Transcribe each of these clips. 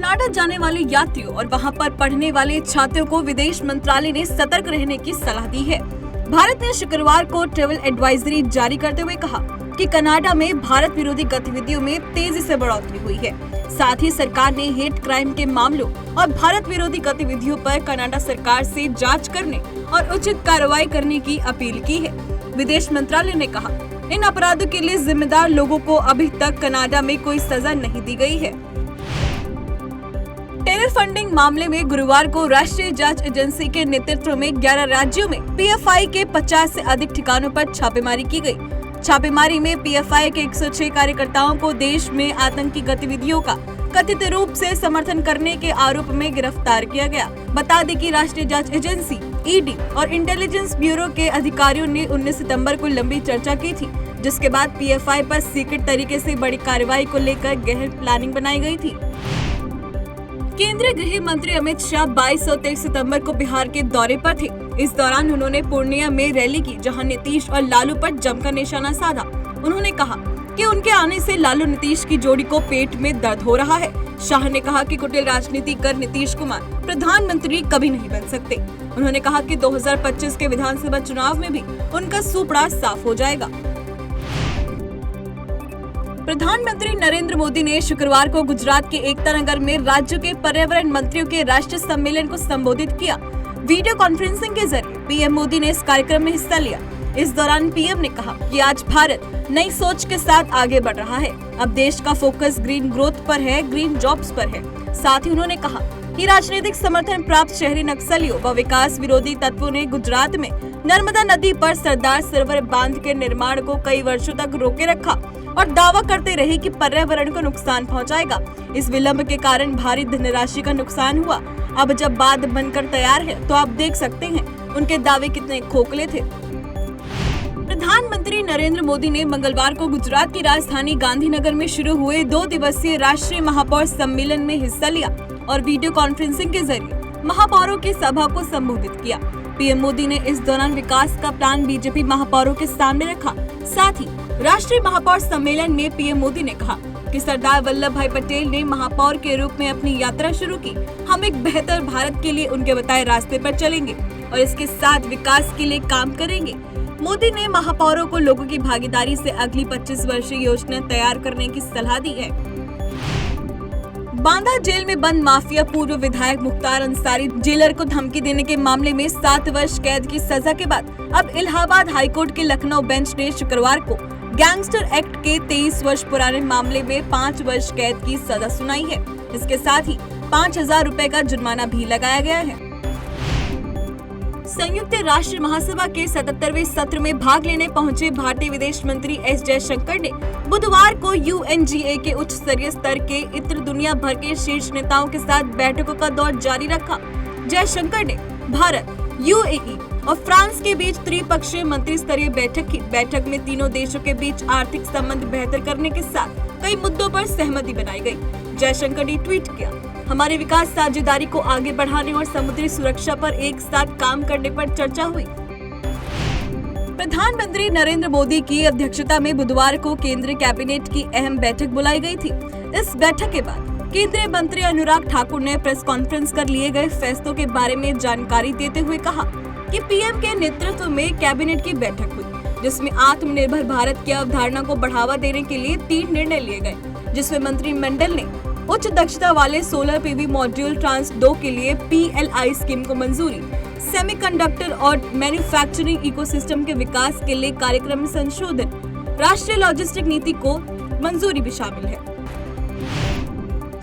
Canada जाने वाले यात्रियों और वहां पर पढ़ने वाले छात्रों को विदेश मंत्रालय ने सतर्क रहने की सलाह दी है। भारत ने शुक्रवार को ट्रैवल एडवाइजरी जारी करते हुए कहा कि कनाडा में भारत विरोधी गतिविधियों में तेजी से बढ़ोतरी हुई है। साथ ही सरकार ने हेट क्राइम के मामलों और भारत विरोधी गतिविधियों पर कनाडा सरकार से जांच करने और उचित कार्रवाई करने की अपील की है। विदेश मंत्रालय ने कहा, इन अपराधों के लिए जिम्मेदार लोगों को अभी तक कनाडा में कोई सजा नहीं दी गई है। टेरर फंडिंग मामले में गुरुवार को राष्ट्रीय जांच एजेंसी के नेतृत्व में 11 राज्यों में पीएफआई के 50 से अधिक ठिकानों पर छापेमारी की गई। छापेमारी में पीएफआई के 106 कार्यकर्ताओं को देश में आतंकी गतिविधियों का कथित रूप से समर्थन करने के आरोप में गिरफ्तार किया गया। बता दें कि राष्ट्रीय जांच एजेंसी ईडी और इंटेलिजेंस ब्यूरो के अधिकारियों ने 19 सितंबर को लंबी चर्चा की थी, जिसके बाद पीएफआई पर सीक्रेट तरीके से बड़ी कार्रवाई को लेकर गहन प्लानिंग बनाई गई थी। केंद्रीय गृह मंत्री अमित शाह 22 और 23 सितंबर को बिहार के दौरे पर थे। इस दौरान उन्होंने पूर्णिया में रैली की, जहां नीतीश और लालू पर जमकर निशाना साधा। उन्होंने कहा कि उनके आने से लालू नीतीश की जोड़ी को पेट में दर्द हो रहा है। शाह ने कहा कि कुटिल राजनीति कर नीतीश कुमार प्रधानमंत्री कभी नहीं बन सकते। उन्होंने कहा कि 2025 के विधानसभा चुनाव में भी उनका सुपड़ा साफ हो जाएगा। प्रधानमंत्री नरेंद्र मोदी ने शुक्रवार को गुजरात के एकता नगर में राज्य के पर्यावरण मंत्रियों के राष्ट्रीय सम्मेलन को संबोधित किया। वीडियो कॉन्फ्रेंसिंग के जरिए पीएम मोदी ने इस कार्यक्रम में हिस्सा लिया। इस दौरान पीएम ने कहा कि आज भारत नई सोच के साथ आगे बढ़ रहा है। अब देश का फोकस ग्रीन ग्रोथ पर है, ग्रीन जॉब्स पर है। साथ ही उन्होंने कहा कि राजनीतिक समर्थन प्राप्त शहरी नक्सलियों व विकास विरोधी तत्वों ने गुजरात में नर्मदा नदी पर सरदार सरोवर बांध के निर्माण को कई वर्षों तक रोके रखा और दावा करते रहे कि पर्यावरण को नुकसान पहुंचाएगा। इस विलंब के कारण भारी धनराशि का नुकसान हुआ। अब जब बांध बनकर तैयार है तो आप देख सकते हैं उनके दावे कितने खोखले थे। प्रधानमंत्री नरेंद्र मोदी ने मंगलवार को गुजरात की राजधानी गांधीनगर में शुरू हुए 2 दिवसीय राष्ट्रीय महापौर सम्मेलन में हिस्सा लिया और वीडियो कॉन्फ्रेंसिंग के जरिए महापौरों की सभा को संबोधित किया। पीएम मोदी ने इस दौरान विकास का प्लान बीजेपी महापौरों के सामने रखा। साथ ही राष्ट्रीय महापौर सम्मेलन में पीएम मोदी ने कहा कि सरदार वल्लभ भाई पटेल ने महापौर के रूप में अपनी यात्रा शुरू की। हम एक बेहतर भारत के लिए उनके बताए रास्ते पर चलेंगे और इसके साथ विकास के लिए काम करेंगे। मोदी ने महापौरों को लोगों की भागीदारी से अगली 25 वर्षीय योजना तैयार करने की सलाह दी है। बांदा जेल में बंद माफिया पूर्व विधायक मुख्तार अंसारी जेलर को धमकी देने के मामले में 7 वर्ष कैद की सजा के बाद अब इलाहाबाद हाईकोर्ट के लखनऊ बेंच ने शुक्रवार को गैंगस्टर एक्ट के 23 वर्ष पुराने मामले में 5 वर्ष कैद की सजा सुनाई है। इसके साथ ही 5,000 रुपए का जुर्माना भी लगाया गया है। संयुक्त राष्ट्र महासभा के 77वें सत्र में भाग लेने पहुंचे भारतीय विदेश मंत्री एस जयशंकर ने बुधवार को यूएनजीए के उच्च स्तरीय स्तर के इतर दुनिया भर के शीर्ष नेताओं के साथ बैठकों का दौर जारी रखा। जयशंकर ने भारत, यूएई और फ्रांस के बीच त्रिपक्षीय मंत्री स्तरीय बैठक में तीनों देशों के बीच आर्थिक संबंध बेहतर करने के साथ कई मुद्दों पर सहमति बनाई गई। जयशंकर ने ट्वीट किया, हमारे विकास साझेदारी को आगे बढ़ाने और समुद्री सुरक्षा पर एक साथ काम करने पर चर्चा हुई। प्रधानमंत्री नरेंद्र मोदी की अध्यक्षता में बुधवार को केंद्रीय कैबिनेट की अहम बैठक बुलाई गई थी। इस बैठक के बाद केंद्रीय मंत्री अनुराग ठाकुर ने प्रेस कॉन्फ्रेंस कर लिए गए फैसलों के बारे में जानकारी देते हुए कहा कि पीएम के नेतृत्व में कैबिनेट की बैठक हुई, जिसमें आत्मनिर्भर भारत की अवधारणा को बढ़ावा देने के लिए 3 निर्णय लिए गए, जिसमें मंत्रिमंडल ने उच्च दक्षता वाले सोलर पीवी मॉड्यूल ट्रांस 2 के लिए PLI स्कीम को मंजूरी, सेमीकंडक्टर और मैन्युफैक्चरिंग इकोसिस्टम के विकास के लिए कार्यक्रम में संशोधन, राष्ट्रीय लॉजिस्टिक नीति को मंजूरी भी शामिल है।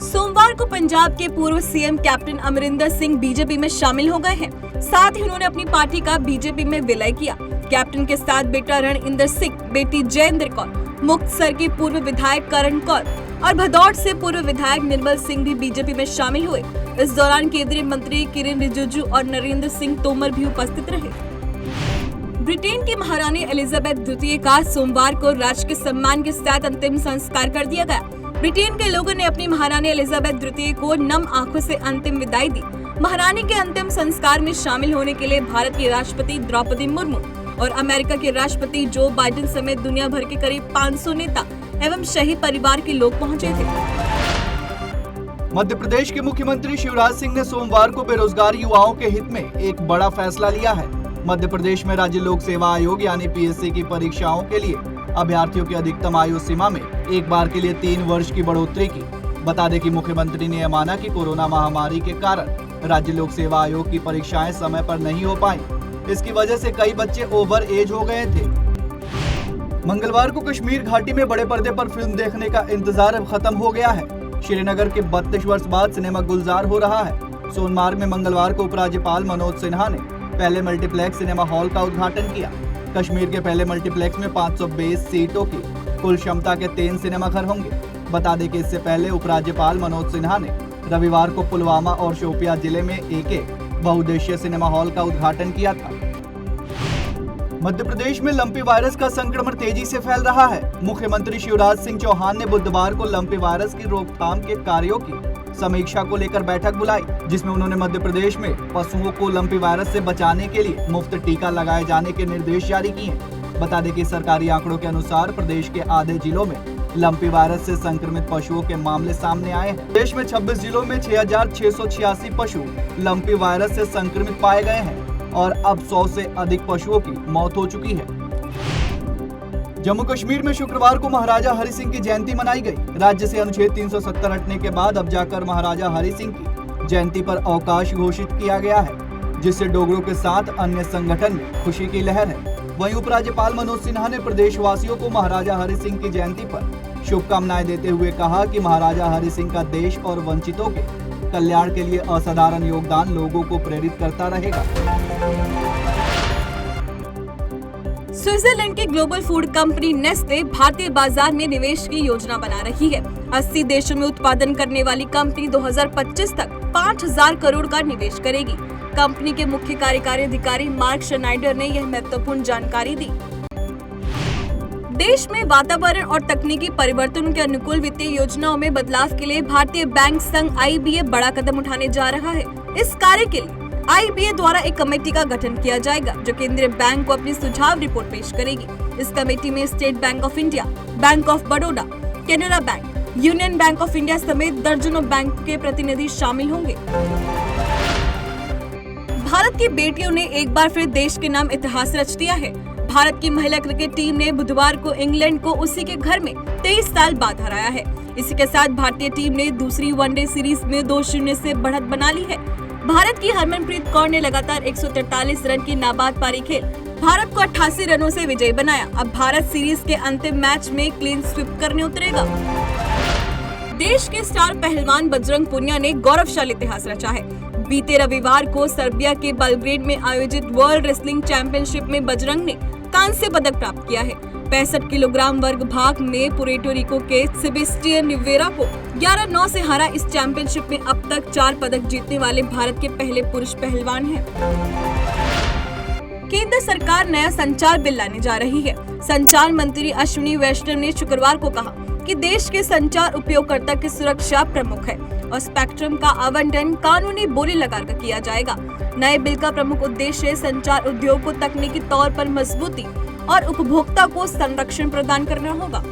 सोमवार को पंजाब के पूर्व CM captain Amarinder Singh BJP में शामिल हो गए हैं। साथ ही उन्होंने अपनी पार्टी का बीजेपी में विलय किया। कैप्टन के साथ बेटा रणइंदर सिंह, बेटी जयेंद्र कौर, मुक्तसर की पूर्व विधायक करण कौर और भदौड़ से पूर्व विधायक निर्मल सिंह भी बीजेपी में शामिल हुए। इस दौरान केंद्रीय मंत्री किरेन रिजिजू और नरेंद्र सिंह तोमर भी उपस्थित रहे। ब्रिटेन की महारानी एलिजाबेथ द्वितीय का सोमवार को राजकीय सम्मान के साथ अंतिम संस्कार कर दिया गया। ब्रिटेन के लोगों ने अपनी महारानी एलिजाबेथ द्वितीय को नम आंखों से अंतिम विदाई दी। महारानी के अंतिम संस्कार में शामिल होने के लिए भारत की राष्ट्रपति द्रौपदी मुर्मू और अमेरिका के राष्ट्रपति जो बाइडेन समेत दुनिया भर के करीब 500 नेता एवं शहीद परिवार के लोग पहुंचे थे। मध्य प्रदेश के मुख्यमंत्री शिवराज सिंह ने सोमवार को बेरोजगार युवाओं के हित में एक बड़ा फैसला लिया है। मध्य प्रदेश में राज्य लोक सेवा आयोग यानी पीएससी की परीक्षाओं के लिए अभ्यर्थियों की अधिकतम आयु सीमा में एक बार के लिए 3 वर्ष की बढ़ोतरी की। बता दें कि मुख्यमंत्री ने यह माना कि कोरोना महामारी के कारण राज्य लोक सेवा आयोग की परीक्षाएं समय पर नहीं हो पाई। इसकी वजह से कई बच्चे ओवर एज हो गए थे। मंगलवार को कश्मीर घाटी में बड़े पर्दे पर फिल्म देखने का इंतजार अब खत्म हो गया है। श्रीनगर के 32 वर्ष बाद सिनेमा गुलजार हो रहा है। सोनमार्ग में मंगलवार को उपराज्यपाल मनोज सिन्हा ने पहले मल्टीप्लेक्स सिनेमा हॉल का उद्घाटन किया। कश्मीर के पहले मल्टीप्लेक्स में 520 सीटों की कुल क्षमता के 3 सिनेमाघर होंगे। बता दें कि इससे पहले उपराज्यपाल मनोज सिन्हा ने रविवार को पुलवामा और शोपियां जिले में एक बहुउद्देशीय सिनेमा हॉल का उद्घाटन किया था। मध्य प्रदेश में लंपी वायरस का संक्रमण तेजी से फैल रहा है। मुख्यमंत्री शिवराज सिंह चौहान ने बुधवार को लंपी वायरस की रोकथाम के कार्यों की समीक्षा को लेकर बैठक बुलाई, जिसमें उन्होंने मध्य प्रदेश में पशुओं को लंपी वायरस से बचाने के लिए मुफ्त टीका लगाए जाने के निर्देश जारी किए। बता दें कि सरकारी आंकड़ों के अनुसार प्रदेश के आधे जिलों में लंपी वायरस से संक्रमित पशुओं के मामले सामने आए हैं। देश में 26 जिलों में 6,686 पशु लंपी वायरस से संक्रमित पाए गए हैं और अब 100 से अधिक पशुओं की मौत हो चुकी है। जम्मू कश्मीर में शुक्रवार को महाराजा हरि सिंह की जयंती मनाई गई। राज्य से अनुच्छेद 370 हटने के बाद अब जाकर महाराजा हरि सिंह की जयंती पर अवकाश घोषित किया गया है, जिससे डोगरों के साथ अन्य संगठन में खुशी की लहर है। वहीं उपराज्यपाल मनोज सिन्हा ने प्रदेशवासियों को महाराजा हरि सिंह की जयंती पर शुभकामनाएं देते हुए कहा कि महाराजा हरि सिंह का देश और वंचितों के कल्याण के लिए असाधारण योगदान लोगों को प्रेरित करता रहेगा। स्विट्जरलैंड की ग्लोबल फूड कंपनी नेस्ले भारतीय बाजार में निवेश की योजना बना रही है। 80 देशों में उत्पादन करने वाली कंपनी 2025 तक 5,000 करोड़ का निवेश करेगी। कंपनी के मुख्य कार्यकारी अधिकारी मार्क श्नाइडर ने यह महत्वपूर्ण जानकारी दी। देश में वातावरण और तकनीकी परिवर्तनों के अनुकूल वित्तीय योजनाओं में बदलाव के लिए भारतीय बैंक संघ IBA बड़ा कदम उठाने जा रहा है। इस कार्य के लिए IBA द्वारा एक कमेटी का गठन किया जाएगा, जो केंद्रीय बैंक को अपनी सुझाव रिपोर्ट पेश करेगी। इस कमेटी में state bank of India, bank of Baroda, Canara bank, union bank of India समेत दर्जनों बैंक के प्रतिनिधि शामिल होंगे। भारत की बेटियों ने एक बार फिर देश के नाम इतिहास रच दिया है। भारत की महिला क्रिकेट टीम ने बुधवार को इंग्लैंड को उसी के घर में 23 साल बाद हराया है। इसी के साथ भारतीय टीम ने दूसरी वनडे सीरीज में 2-0 से बढ़त बना ली है। भारत की हरमनप्रीत कौर ने लगातार 143 रन की नाबाद पारी खेल भारत को 88 रनों से विजयी बनाया। अब भारत सीरीज के अंतिम मैच में क्लीन स्वीप करने उतरेगा। देश के स्टार पहलवान बजरंग पुनिया ने गौरवशाली इतिहास रचा है। बीते रविवार को सर्बिया के बेलग्रेड में आयोजित वर्ल्ड रेसलिंग चैंपियनशिप में बजरंग ने कांस्य पदक प्राप्त किया है। 65 किलोग्राम वर्ग भाग में पुएर्टो रिको के सेबेस्टियन रिवेरा को 11-9 से हरा इस चैंपियनशिप में अब तक 4 पदक जीतने वाले भारत के पहले पुरुष पहलवान हैं। केंद्र सरकार नया संचार बिल लाने जा रही है। संचार मंत्री अश्विनी वैष्णव ने शुक्रवार को कहा कि देश के संचार उपयोगकर्ता की सुरक्षा प्रमुख है और स्पेक्ट्रम का आवंटन कानूनी बोली लगाकर किया जाएगा। नए बिल का प्रमुख उद्देश्य संचार उद्योग को तकनीकी तौर पर मजबूती और उपभोक्ता को संरक्षण प्रदान करना होगा।